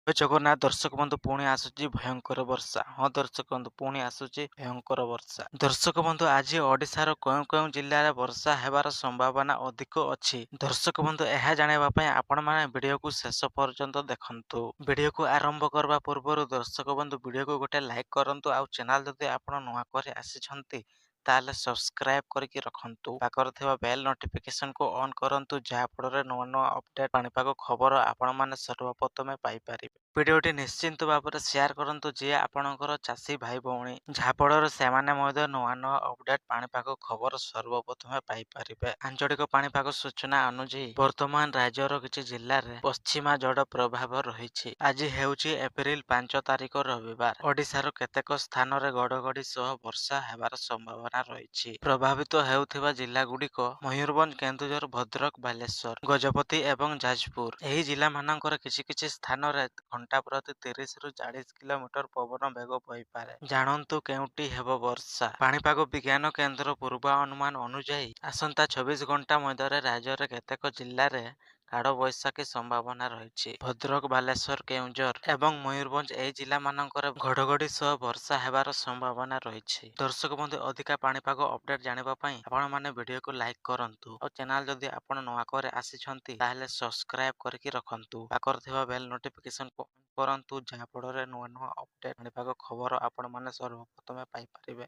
ଜଗନ୍ନାଥ ଦର୍ଶକ ବନ୍ଧୁ ପୁଣି ଆସୁଛି ଭୟଙ୍କର ବର୍ଷା। ହଁ ଦର୍ଶକ ବନ୍ଧୁ ପୁଣି ଆସୁଛି ଭୟଙ୍କର ବର୍ଷା। ଦର୍ଶକ ବନ୍ଧୁ ଆଜି ଓଡ଼ିଶାର କେଉଁ କେଉଁ ଜିଲ୍ଲାରେ ବର୍ଷା ହେବାର ସମ୍ଭାବନା ଅଧିକ ଅଛି? ଦର୍ଶକ ବନ୍ଧୁ ଏହା ଜାଣିବା ପାଇଁ ଆପଣମାନେ ଭିଡ଼ିଓକୁ ଶେଷ ପର୍ଯ୍ୟନ୍ତ ଦେଖନ୍ତୁ। ଭିଡ଼ିଓକୁ ଆରମ୍ଭ କରିବା ପୂର୍ବରୁ ଦର୍ଶକ ବନ୍ଧୁ ଭିଡ଼ିଓକୁ ଗୋଟେ ଲାଇକ୍ କରନ୍ତୁ ଆଉ ଚ୍ୟାନେଲ ଯଦି ଆପଣ ନୂଆ କରି ଆସିଛନ୍ତି ତାହେଲେ ସବସ୍କ୍ରାଇବ କରିକି ରଖନ୍ତୁ। ପାଖରେ ଥିବା ବେଲ୍ ନୋଟିଫିକେସନକୁ ଅନ୍ କରନ୍ତୁ ଯାହାଫଳରେ ନୂଆ ନୂଆ ଅପଡେଟ୍ ପାଣିପାଗ ଖବର ଆପଣମାନେ ସର୍ବପ୍ରଥମେ ପାଇପାରିବେ। ଭିଡ଼ିଓଟି ନିଶ୍ଚିନ୍ତ ଭାବରେ ସେୟାର କରନ୍ତୁ ଯିଏ ଆପଣଙ୍କର ଚାଷୀ ଭାଇ ଭଉଣୀ ଯାହାଫଳରେ ସେମାନେ ମଧ୍ୟ ନୂଆ ନୂଆ ଅପଡେଟ୍ ପାଣିପାଗ ଖବର ସର୍ବପ୍ରଥମେ ପାଇପାରିବେ। ଆଞ୍ଚଳିକ ପାଣିପାଗ ସୂଚନା ଅନୁଯାୟୀ ବର୍ତ୍ତମାନ ରାଜ୍ୟର କିଛି ଜିଲ୍ଲାରେ ପଶ୍ଚିମା ଝଡ଼ ପ୍ରଭାବ ରହିଛି। ଆଜି ହେଉଛି ଏପ୍ରିଲ 5 ତାରିଖ ରବିବାର। ଓଡ଼ିଶାର କେତେକ ସ୍ଥାନରେ ଘଡ଼ଘଡ଼ି ସହ ବର୍ଷା ହେବାର ସମ୍ଭାବନା ରହିଛି। ପ୍ରଭାବିତ ହେଉଥିବା ଜିଲ୍ଲାଗୁଡ଼ିକ ମୟୂରଭଞ୍ଜ, କେନ୍ଦୁଝର, ଭଦ୍ରକ, ବାଲେଶ୍ୱର, ଗଜପତି ଏବଂ ଯାଜପୁର। ଏହି ଜିଲ୍ଲାମାନଙ୍କର କିଛି କିଛି ସ୍ଥାନରେ ଘଣ୍ଟା ପ୍ରତି 30ରୁ 40 କିଲୋମିଟର ପବନ ବେଗ ବହିପାରେ। ଜାଣନ୍ତୁ କେଉଁଠି ହେବ ବର୍ଷା। ପାଣିପାଗ ବିଜ୍ଞାନ କେନ୍ଦ୍ର ପୂର୍ବାନୁମାନ ଅନୁଯାୟୀ ଆସନ୍ତା 24 ଘଣ୍ଟା ମଧ୍ୟରେ ରାଜ୍ୟର କେତେକ ଜିଲ୍ଲାରେ କାଳବୈଶାଖୀ ସମ୍ଭାବନା ରହିଛି। ଭଦ୍ରକ, ବାଲେଶ୍ୱର, କେଉଁଝର ଏବଂ ମୟୂରଭଞ୍ଜ ଏହି ଜିଲ୍ଲାମାନଙ୍କରେ ଘଡ଼ଘଡ଼ି ସହ ବର୍ଷା ହେବାର ସମ୍ଭାବନା ରହିଛି। ଦର୍ଶକ ବନ୍ଧୁ ଅଧିକା ପାଣିପାଗ ଅପଡେଟ୍ ଜାଣିବା ପାଇଁ ଆପଣମାନେ ଭିଡ଼ିଓକୁ ଲାଇକ୍ କରନ୍ତୁ ଆଉ ଚ୍ୟାନେଲ ଯଦି ଆପଣ ନୂଆ କରି ଆସିଛନ୍ତି ତାହେଲେ ସବସ୍କ୍ରାଇବ କରିକି ରଖନ୍ତୁ। ପାଖରେ ଥିବା ବେଲ୍ ନୋଟିଫିକେସନକୁ ଅନ୍ କରନ୍ତୁ ଯାହାଫଳରେ ନୂଆ ନୂଆ ଅପଡେଟ୍ ପାଣିପାଗ ଖବର ଆପଣମାନେ ସର୍ବପ୍ରଥମେ ପାଇପାରିବେ।